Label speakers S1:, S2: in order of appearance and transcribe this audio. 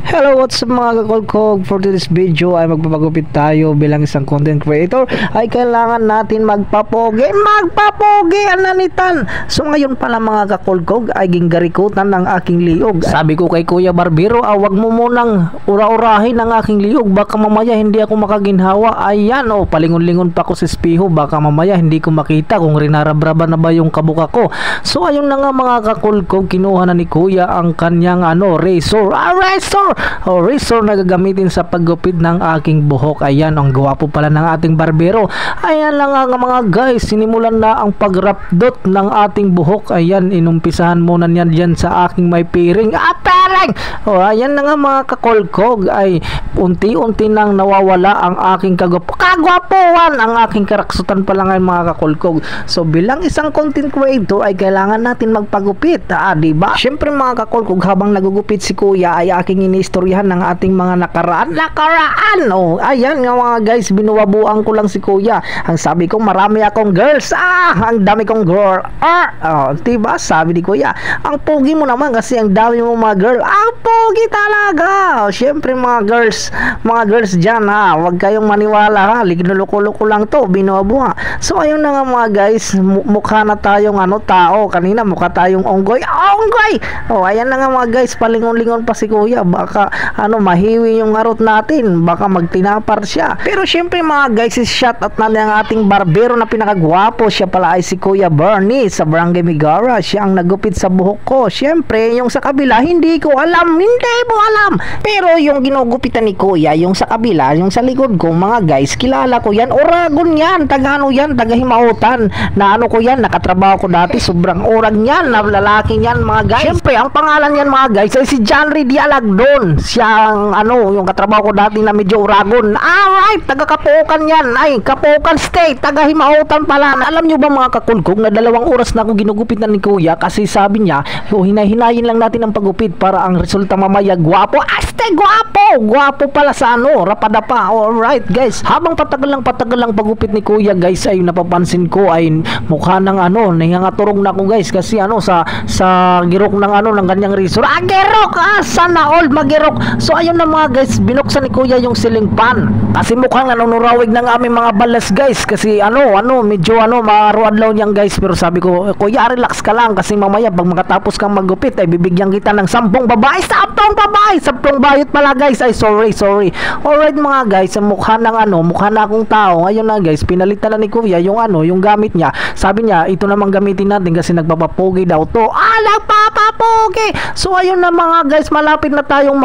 S1: Hello, what's up mga kakolkog? For this video ay magpapagupit tayo bilang isang content creator ay kailangan natin magpapogi ananitan. So ngayon pala mga kakolkog ay gingarikutan ng aking liog. Sabi ko kay Kuya Barbero, wag mo munang ura-urahin ang aking liog, baka mamaya hindi ako makaginhawa. Ayan palingon-lingon pa ko sa espeho, baka mamaya hindi ko makita kung rinarabraba na ba yung kabuka ko. So ayun na nga mga kakolkog, kinuha na ni Kuya ang kanyang razor na gagamitin sa paggupit ng aking buhok. Ayan, ang gwapo pala ng ating barbero. Ayan lang nga mga guys, sinimulan na ang pagrapdot ng ating buhok. Ayan, inumpisahan muna niyan dyan sa aking may piring. Pereng! Ayan na nga mga kakolkog, ay unti-unti nang nawawala ang aking kagwapuan, ang aking karaksutan pala ngayon mga kakolkog. So bilang isang content creator ay kailangan natin magpagupit, diba? Syempre mga kakolkog, habang nagugupit si Kuya ay aking inistoryahan ng ating mga nakaraan. Ayan nga mga guys, binuwabuan ko lang si Kuya. Ang sabi ko, marami akong girls. Ang dami kong girl. Diba? Sabi ni Kuya, ang pogi mo naman kasi ang dami mo mga girl. Ang pogi talaga. Syempre mga girls dyan wag kayong maniwala lignuluko-luko lang to, binuwabuha. So ayun na nga mga guys, mukha na tayong tao. Kanina mukha tayong onggoy. Ayan na nga mga guys, palingon-lingon pa si Kuya, baka mahiwi yung harot natin, baka magtinapar siya. Pero syempre mga guys, shout out na ang ating barbero na pinakagwapo. Siya pala ay si Kuya Bernie sa Barangay Migara. Siya ang nagupit sa buhok ko. Syempre yung sa kabila hindi mo alam, pero yung ginugupitan ni Kuya, yung sa kabila, yung sa likod ko mga guys, kilala ko yan. Oragon yan, tagano yan, tagahimautan na ko yan, nakatrabaho ko dati. Sobrang orag yan, na lalaki yan mga guys. Syempre ang pangalan yan mga guys ay si John Ray Dialagdon. Siya yung katrabaho ko dati na medyo uragon. Alright, taga Kapukan yan. Ay, Kapukan State, taga Himautan pala. Alam nyo ba mga kakulkog na 2 oras na ako ginugupitan ni Kuya kasi sabi niya, hinahinayin lang natin ang pagupit para ang resulta mamaya gwapo. Gwapo pala sa rapada pa. Alright guys, habang patagal lang pagupit ni Kuya guys, ay napapansin ko ay mukha ng nangangaturong na ako guys kasi sa girok ng kanyang razor. Girok! Sana all magirok. So ayun na mga guys, binuksan ni Kuya yung ceiling fan kasi mukhang nanunurawig ng aming mga balas guys kasi medyo maruadlaw niyang guys. Pero sabi ko, Kuya relax ka lang kasi mamaya pag makatapos kang magupit ay bibigyan kita ng 10 babae. 10 bayot pala guys. Ay sorry. Alright mga guys, mukha na akong tao. Ngayon na guys, pinalitan na ni Kuya yung yung gamit niya. Sabi niya, ito namang gamitin natin kasi nagpapapogi daw to. Nagpapapogi. So ayun na mga guys, malapit na tayong